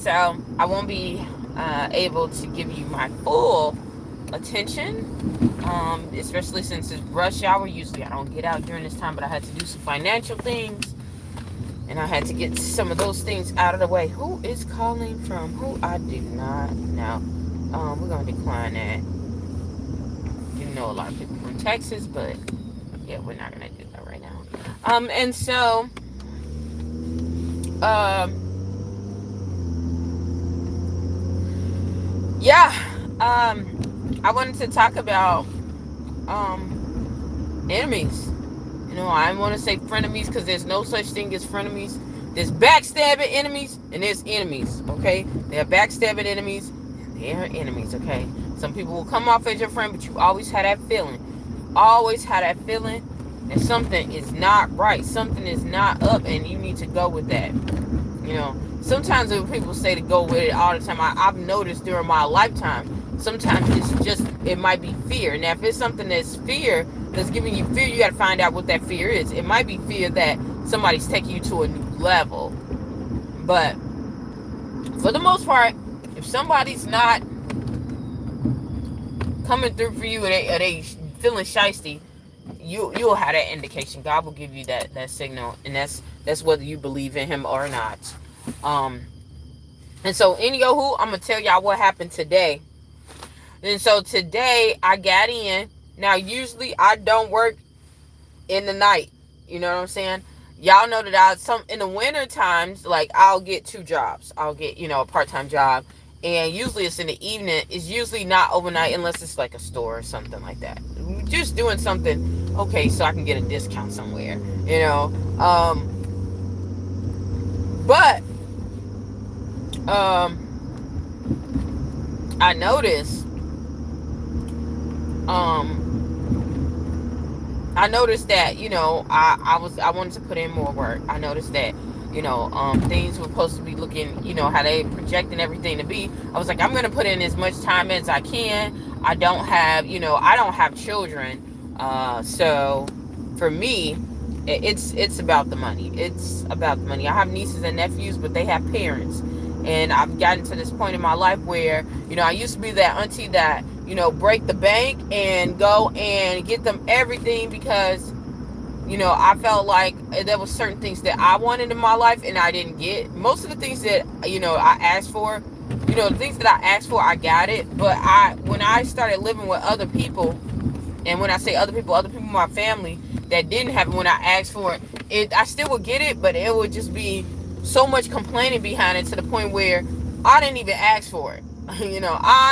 so I won't be able to give you my full attention, especially since it's rush hour. Usually I don't get out during this time, but I had to do some financial things, and I had to get some of those things out of the way. Who is calling from who? I do not know. We're going to decline that. You know a lot of people from Texas, but yeah, we're not going to do that right now. And so, yeah, I wanted to talk about enemies. You know, I want to say frenemies because there's no such thing as frenemies. There's backstabbing enemies and there's enemies, okay? There are backstabbing enemies and there are enemies, okay? Some people will come off as your friend, but you always have that feeling. Always have that feeling that something is not right. Something is not up and you need to go with that. You know, sometimes when people say to go with it all the time, I've noticed during my lifetime, sometimes it's just, it might be fear. Now, if it's something that's fear, that's giving you fear, you got to find out what that fear is. It might be fear that somebody's taking you to a new level. But for the most part, if somebody's not coming through for you, or they feeling shysty, you'll have that indication. God will give you that signal, and that's whether you believe in Him or not. And so, anywho, I'm gonna tell y'all what happened today. And so today I got in. Now usually I don't work in the night. You know what I'm saying? Y'all know that in the winter times, like I'll get two jobs. I'll get, a part-time job. And usually it's in the evening. It's usually not overnight unless it's like a store or something like that. Just doing something, okay, so I can get a discount somewhere, But I noticed I noticed that, I wanted to put in more work. I noticed that, things were supposed to be looking, how they projecting everything to be. I was like, I'm going to put in as much time as I can. I don't have children. So for me, it's about the money. It's about the money. I have nieces and nephews, but they have parents. And I've gotten to this point in my life where, I used to be that auntie that, break the bank and go and get them everything because, I felt like there was certain things that I wanted in my life and I didn't get. Most of the things that, I asked for, the things that I asked for, I got it. But when I started living with other people, and when I say other people in my family that didn't have it when I asked for it, I still would get it, but it would just be so much complaining behind it to the point where I didn't even ask for it. I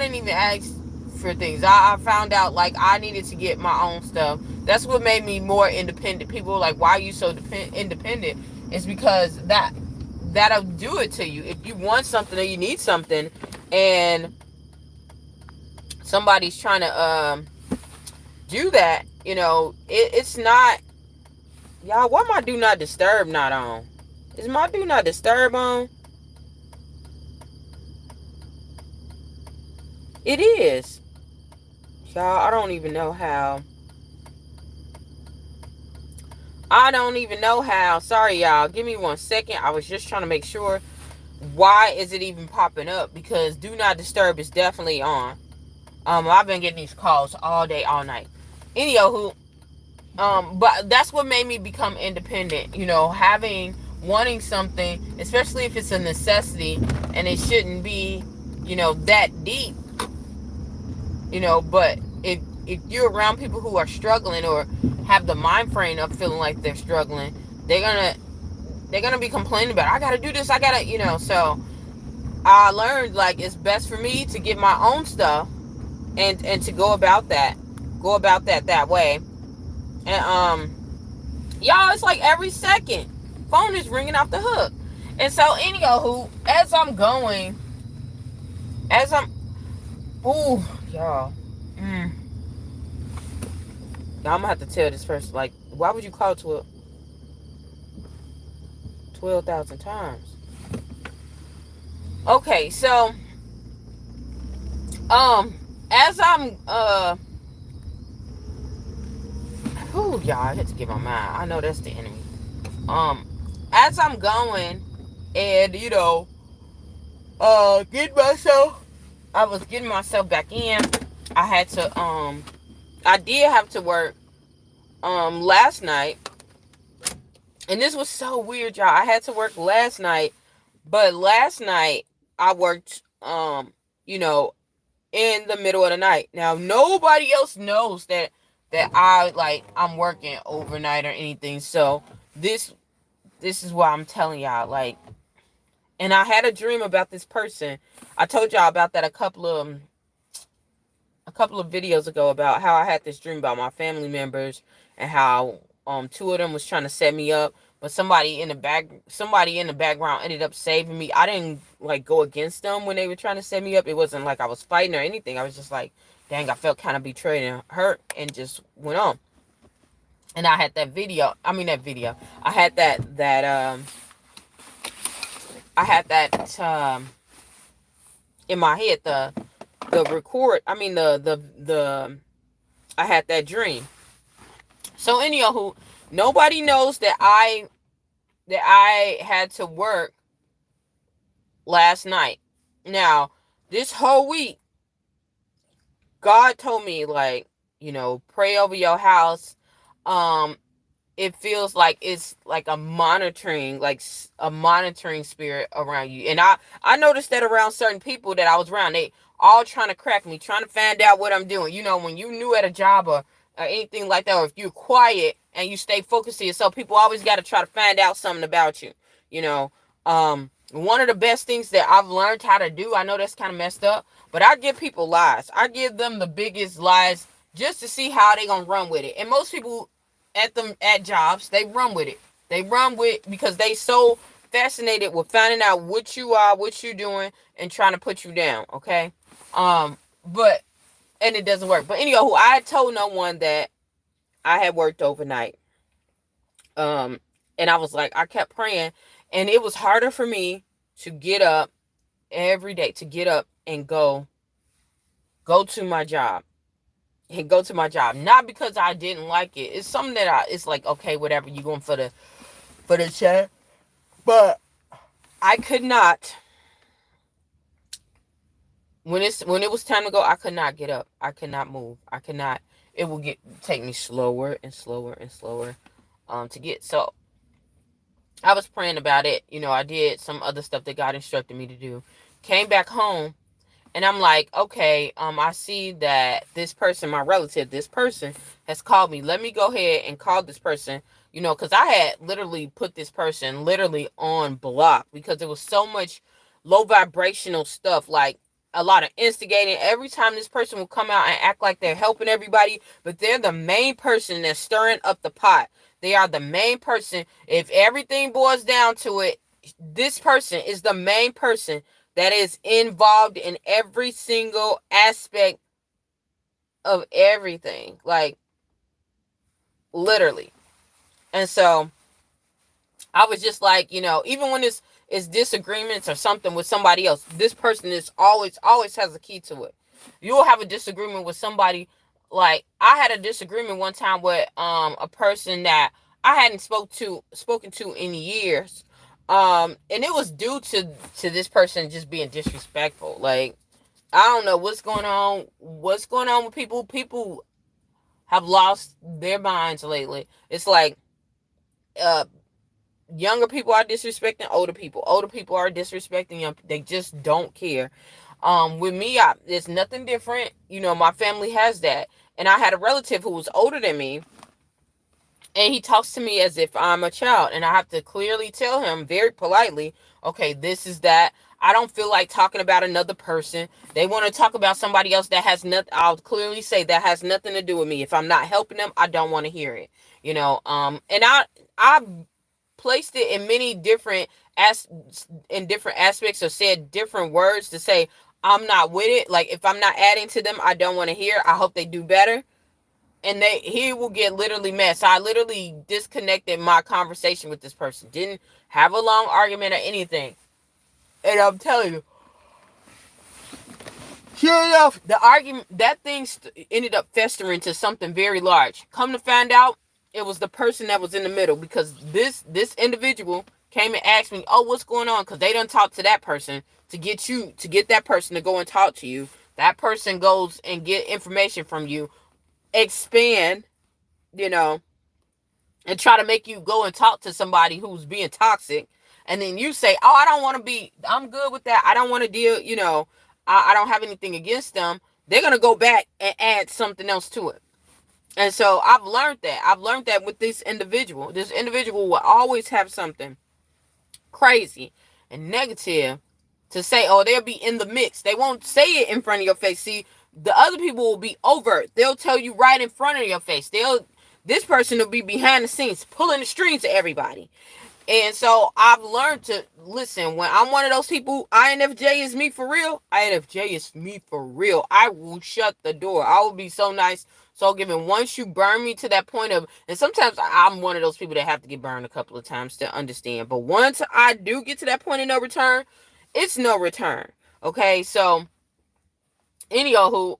didn't even ask for things. I found out like I needed to get my own stuff. That's what made me more independent. People were like, why are you so independent? It's because that'll do it to you. If you want something or you need something and somebody's trying to do that, it's not. Y'all, why my do not disturb not on? Is my do not disturb on? It is. Y'all, I don't even know how. Sorry, y'all. Give me 1 second. I was just trying to make sure. Why is it even popping up? Because do not disturb is definitely on. I've been getting these calls all day, all night. Anywho, but that's what made me become independent. Wanting something, especially if it's a necessity, and it shouldn't be, that deep. But if you're around people who are struggling or have the mind frame of feeling like they're struggling, they're gonna be complaining about, I gotta do this, I gotta, so I learned like it's best for me to get my own stuff and to go about that way. And y'all, it's like every second phone is ringing off the hook. And so anywho, y'all, I'm gonna have to tell this person, like, why would you call 12,000 times? Okay, so as I'm y'all, I had to get my mind. I know that's the enemy. As I'm going, and get myself. I was getting myself back in. I had to I did have to work last night, and this was so weird, y'all. I had to work last night, but last night I worked you know, in the middle of the night. Now nobody else knows that I'm working overnight or anything. So this this is what I'm telling y'all. Like, and I had a dream about this person. I told y'all about that a couple of videos ago about how I had this dream about my family members and how two of them was trying to set me up, but somebody in the background ended up saving me. I didn't like go against them when they were trying to set me up. It wasn't like I was fighting or anything. I was just like, dang, I felt kind of betrayed and hurt and just went on. And I had that video. I mean that video. I had that in my head, the record. I mean the I had that dream. So anyhow, nobody knows that I had to work last night. Now, this whole week, God told me, like, pray over your house. Um, it feels like it's like a monitoring spirit around you. And I noticed that around certain people that I was around, they all trying to crack me, trying to find out what I'm doing. When you new at a job or anything like that, or if you're quiet and you stay focused to yourself, people always got to try to find out something about you. One of the best things that I've learned how to do, I know that's kind of messed up, but I give people lies. I give them the biggest lies just to see how they gonna run with it. And most people at jobs, they run with it. They run with because they so fascinated with finding out what you are, what you doing, and trying to put you down. Okay, but and it doesn't work. But anyhow, I told no one that I had worked overnight. Um, and I was like, I kept praying, and it was harder for me to get up every day, to get up and go to my job and go to my job. Not because I didn't like it. It's something that it's like, okay, whatever, you going for the check. But I could not, when it was time to go, I could not get up. I could not move. I could not. It would take me slower and slower and slower to get. So I was praying about it. I did some other stuff that God instructed me to do. Came back home, and I'm like, okay, I see that this person, my relative, this person has called me. Let me go ahead and call this person, because I had literally put this person literally on block because there was so much low vibrational stuff, like a lot of instigating. Every time this person will come out and act like they're helping everybody, but they're the main person that's stirring up the pot. They are the main person. If everything boils down to it, this person is the main person that is involved in every single aspect of everything. Like, literally. And so I was just like, even when it's disagreements or something with somebody else, this person is always has a key to it. You'll have a disagreement with somebody. Like, I had a disagreement one time with a person that I hadn't spoken to in years. And it was due to this person just being disrespectful. Like, I don't know what's going on with people. People have lost their minds lately. It's like uh younger people are disrespecting older people. Older people are disrespecting young. They just don't care. With me, it's nothing different. My family has that, and I had a relative who was older than me, and he talks to me as if I'm a child, and I have to clearly tell him very politely, okay, this is that. I don't feel like talking about another person. They want to talk about somebody else that has nothing. I'll clearly say that has nothing to do with me. If I'm not helping them, I don't want to hear it. And I placed it in many different in different aspects, or said different words to say I'm not with it. Like, if I'm not adding to them, I don't want to hear. I hope they do better. And he will get literally mad. So I literally disconnected my conversation with this person. Didn't have a long argument or anything. And I'm telling you, sure enough, the argument, that thing ended up festering to something very large. Come to find out, it was the person that was in the middle, because this individual came and asked me, oh, what's going on? Because they done talk to that person to get that person to go and talk to you. That person goes and get information from you, expand, you know, and try to make you go and talk to somebody who's being toxic. And then you say, oh, I don't want to be, I'm good with that. I don't want to deal, I don't have anything against them. They're going to go back and add something else to it. And so I've learned that. I've learned that with this individual. This individual will always have something crazy and negative to say. Oh, they'll be in the mix. They won't say it in front of your face. See, the other people will be overt. They'll tell you right in front of your face. This person will be behind the scenes, pulling the strings to everybody. And so I've learned to listen. When I'm one of those people, INFJ is me for real. INFJ is me for real. I will shut the door. I will be so nice, so giving. Once you burn me to that point of, and sometimes I'm one of those people that have to get burned a couple of times to understand. But once I do get to that point of no return, it's no return. Okay, so anywho,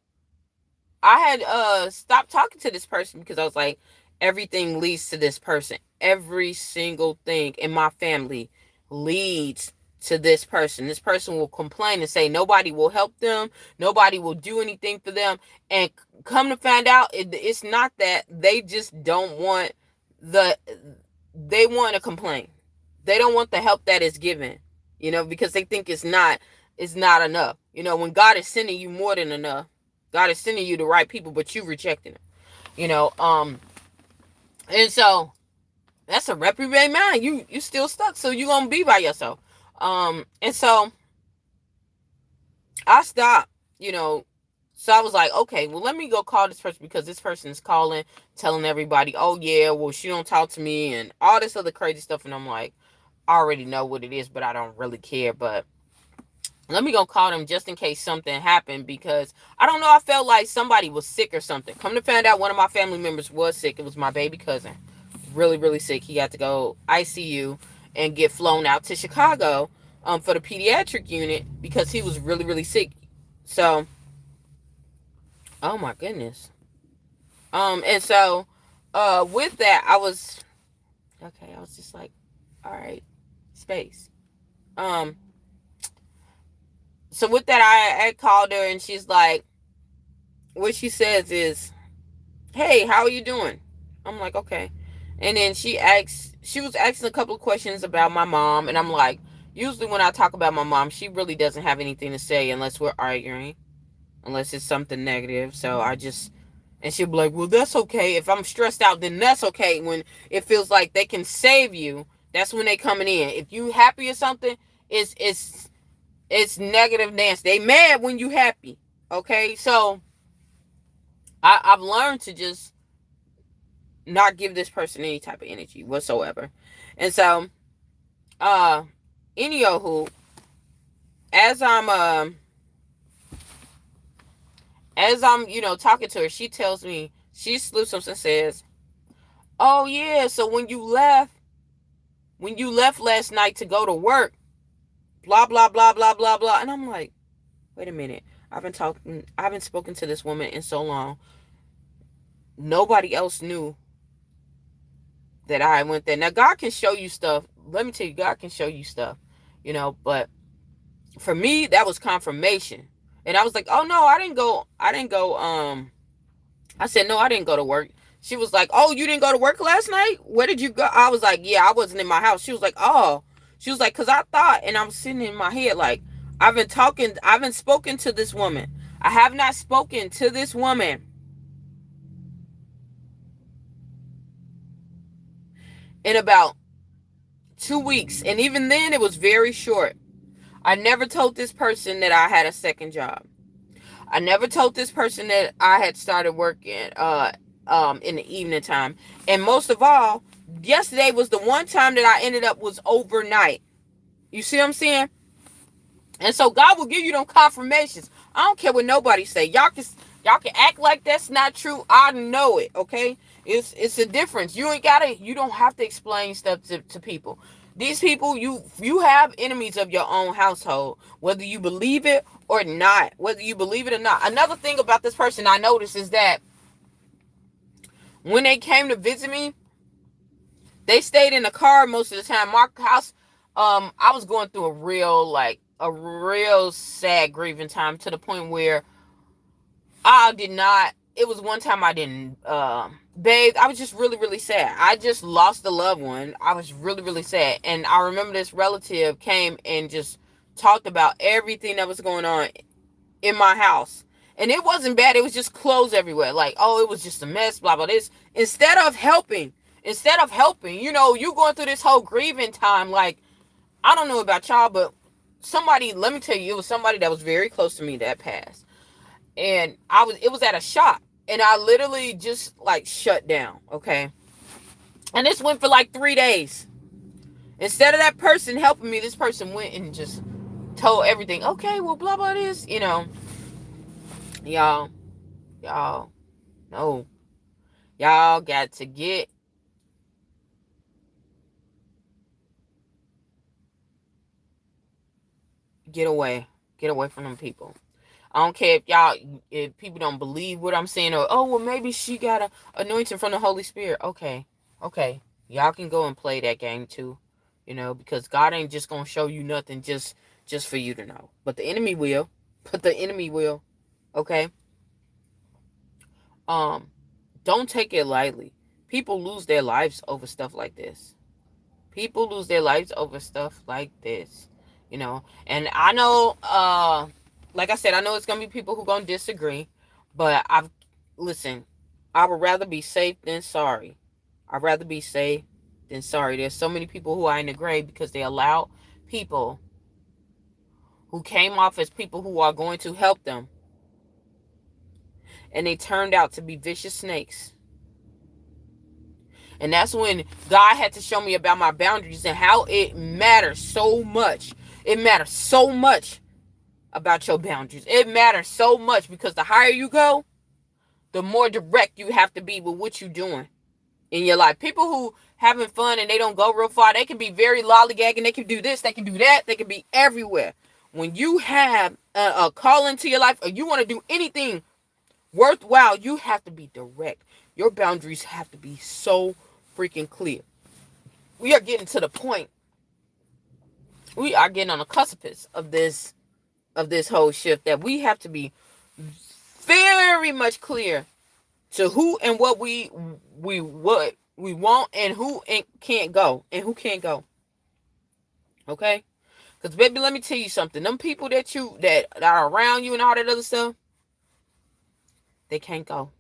I had stopped talking to this person because I was like, everything leads to this person. Every single thing in my family leads to this person. This person will complain and say nobody will help them. Nobody will do anything for them. And come to find out, it's not that. They just don't want they want to complain. They don't want the help that is given, because they think it's not enough. When God is sending you more than enough, God is sending you the right people, but you rejecting them, and so that's a reprobate mind. You still stuck, so you're gonna be by yourself. And so I stopped, so I was like, okay, well, let me go call this person, because this person is calling, telling everybody, oh yeah, well, she don't talk to me and all this other crazy stuff. And I'm like, I already know what it is, but I don't really care. But let me go call them just in case something happened, because I don't know, I felt like somebody was sick or something. Come to find out, one of my family members was sick. It was my baby cousin. Really, really sick. He got to go ICU and get flown out to Chicago for the pediatric unit because he was really, really sick. So, oh my goodness. And so with that, I was just like, all right, space. So with that, I called her, and she's like, what she says is, hey, how are you doing? I'm like, okay. And then she was asking a couple of questions about my mom. And I'm like, usually when I talk about my mom, she really doesn't have anything to say unless we're arguing, unless it's something negative. So and she'll be like, well, that's okay. If I'm stressed out, then that's okay. When it feels like they can save you, that's when they coming in. If you happy or something, it's negative Nancy. They mad when you happy. Okay. So I've learned to just not give this person any type of energy whatsoever. And so, anywho, as I'm talking to her, she tells me, she slips up and says, oh yeah, so when you left last night to go to work, blah, blah, blah, blah, blah, blah. And I'm like, wait a minute. I haven't spoken to this woman in so long. Nobody else knew that I went there. Now, God can show you stuff. Let me tell you, God can show you stuff, but for me, that was confirmation. And I was like, oh no, I didn't go. I said, no, I didn't go to work. She was like, oh, you didn't go to work last night? Where did you go? I was like, yeah, I wasn't in my house. She was like, oh. She was like, because I thought, and I'm sitting in my head like, I haven't spoken to this woman. I have not spoken to this woman in about 2 weeks. And even then, it was very short. I never told this person that I had a second job. I never told this person that I had started working in the evening time. And most of all, yesterday was the one time that I ended up was overnight. You see what I'm saying? And so God will give you them confirmations. I don't care what nobody say. Y'all can act like that's not true. I know it, okay? It's a difference. You don't have to explain stuff to people. These people, you have enemies of your own household, whether you believe it or not. Whether you believe it or not. Another thing about this person I noticed is that when they came to visit me, they stayed in the car most of the time. My house, I was going through a real sad grieving time, to the point where I did not. It was one time I didn't bathe. I was just really, really sad. I just lost a loved one. I was really, really sad. And I remember this relative came and just talked about everything that was going on in my house. And it wasn't bad. It was just clothes everywhere. Like, oh, it was just a mess, blah, blah, this. Instead of helping, you going through this whole grieving time. Like, I don't know about y'all, but somebody, let me tell you, it was somebody that was very close to me that passed. And it was at a shop. And I literally just like shut down. Okay. And this went for like 3 days. Instead of that person helping me, this person went and just told everything. Okay, well, blah, blah, this, y'all, no, y'all got to get away from them people. I don't care if people don't believe what I'm saying, or, oh, well, maybe she got a anointing from the Holy Spirit. Okay. Y'all can go and play that game too, because God ain't just going to show you nothing just for you to know. But the enemy will. Okay. Don't take it lightly. People lose their lives over stuff like this. And I know, like I said, I know it's going to be people who going to disagree, but listen, I would rather be safe than sorry. There's so many people who are in the grave because they allowed people who came off as people who are going to help them, and they turned out to be vicious snakes. And that's when God had to show me about my boundaries and how it matters so much. It matters so much about your boundaries. It matters so much, because the higher you go, the more direct you have to be with what you're doing in your life. People who having fun and they don't go real far, they can be very lollygagging. They can do this, they can do that, they can be everywhere. When you have a call into your life, or you want to do anything worthwhile, you have to be direct. Your boundaries have to be so freaking clear. We are getting to the point. We are getting on the precipice of this whole shift, that we have to be very much clear to who and what we want, and who can't go, and who can't go. Okay? Because, baby, let me tell you something. Them people that are around you and all that other stuff, they can't go.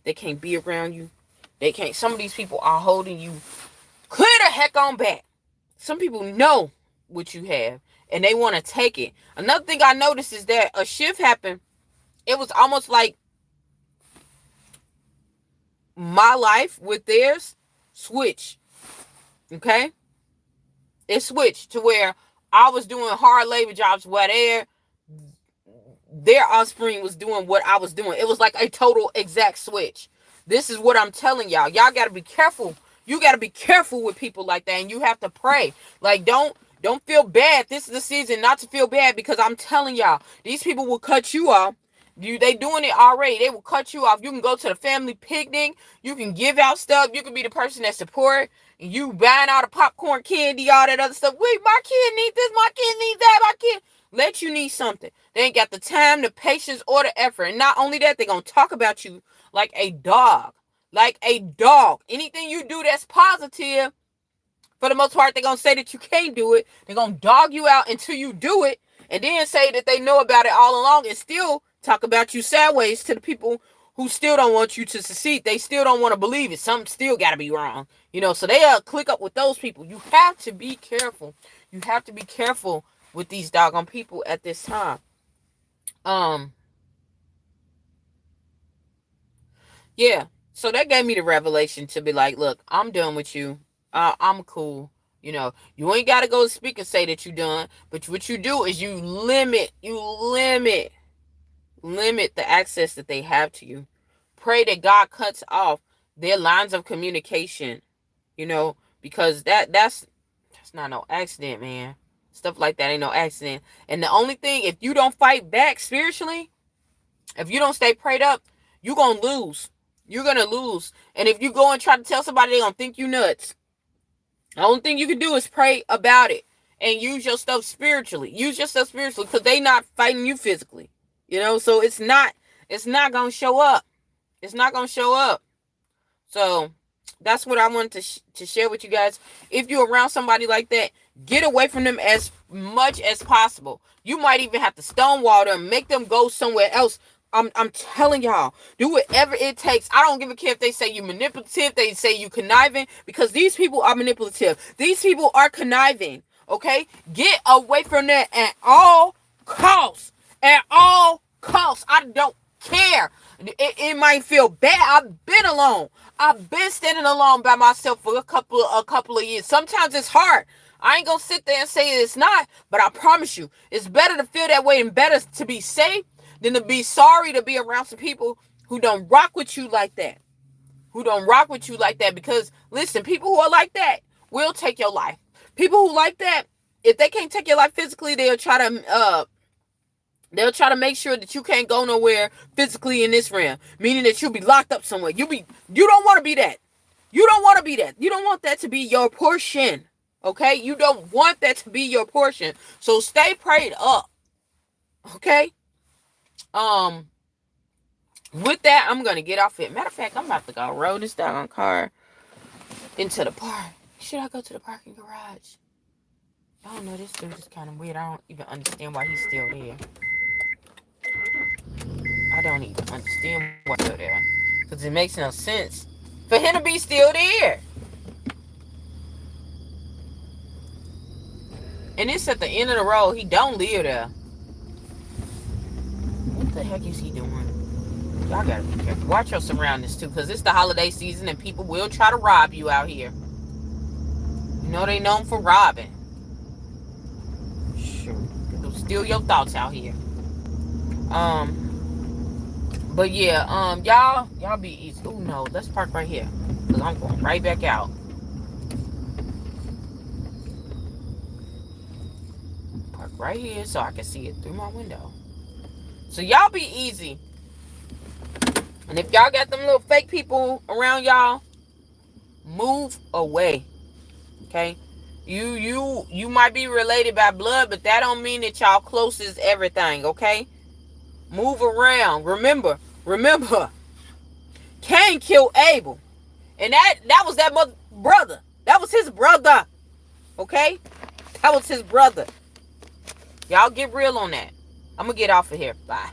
They can't be around you. They can't. Some of these people are holding you clear the heck on back. Some people know what you have, and they want to take it. Another thing I noticed is that a shift happened. It was almost like my life with theirs switched. Okay? It switched to where I was doing hard labor jobs, where their offspring was doing what I was doing. It was like a total exact switch. This is what I'm telling y'all. Y'all got to be careful. You got to be careful with people like that, and you have to pray. Like, don't feel bad. This is the season not to feel bad, because I'm telling y'all, these people will cut you off. They doing it already. They will cut you off. You can go to the family picnic. You can give out stuff. You can be the person that support. You buying all the popcorn, candy, all that other stuff. Wait, my kid needs this. My kid needs that. My kid. Let you need something. They ain't got the time, the patience, or the effort. And not only that, they're going to talk about you like a dog. Like a dog. Anything you do that's positive, for the most part, they're going to say that you can't do it. They're going to dog you out until you do it. And then say that they know about it all along, and still talk about you sideways to the people who still don't want you to succeed. They still don't want to believe it. Something still got to be wrong. So they click up with those people. You have to be careful. You have to be careful with these doggone people at this time. Yeah. So that gave me the revelation to be like, look, I'm done with you. I'm cool. You ain't got to go speak and say that you done. But what you do is you limit the access that they have to you. Pray that God cuts off their lines of communication, because that's not no accident, man. Stuff like that ain't no accident. And the only thing, if you don't fight back spiritually, if you don't stay prayed up, you're going to lose. You're going to lose. And if you go and try to tell somebody, they're going to think you nuts. The only thing you can do is pray about it. and use your stuff spiritually. Use your stuff spiritually, because they not fighting you physically. So it's not gonna show up. It's not gonna show up. So that's what I wanted to share with you guys. If you're around somebody like that, get away from them as much as possible. You might even have to stonewall them, make them go somewhere else. I'm telling y'all, do whatever it takes. I don't give a care if they say you manipulative, they say you conniving, because these people are manipulative. These people are conniving. Okay? Get away from that at all costs. At all costs. I don't care. It might feel bad. I've been alone. I've been standing alone by myself for a couple of years. Sometimes it's hard. I ain't gonna sit there and say it's not, but I promise you, it's better to feel that way and better to be safe than to be sorry to be around some people who don't rock with you like that. Because, listen, people who are like that will take your life. People who like that, if they can't take your life physically, they'll try to make sure that you can't go nowhere physically in this realm, meaning that you'll be locked up somewhere. You don't want to be that. You don't want to be that. You don't want that to be your portion. Okay? You don't want that to be your portion. So stay prayed up. Okay? With that, I'm gonna get off it. Matter of fact, I'm about to go roll this down car into the park. Should I go to the parking garage? I don't know. This dude is kind of weird. I don't even understand why he's still there. I don't even understand why he's still there, because it makes no sense for him to be still there. And it's at the end of the road. He don't live there. What the heck is he doing? Y'all gotta be careful. Watch your surroundings too, because it's the holiday season and people will try to rob you out here. They known for robbing. Sure. People steal your thoughts out here. But yeah, y'all be easy. Oh no, let's park right here, because I'm going right back out. Park right here so I can see it through my window. So y'all be easy. And if y'all got them little fake people around y'all, move away. Okay? You might be related by blood, but that don't mean that y'all close as everything, okay? Move around. Remember, Cain killed Abel. And that was that brother. That was his brother. Okay? That was his brother. Y'all get real on that. I'm gonna get off of here. Bye.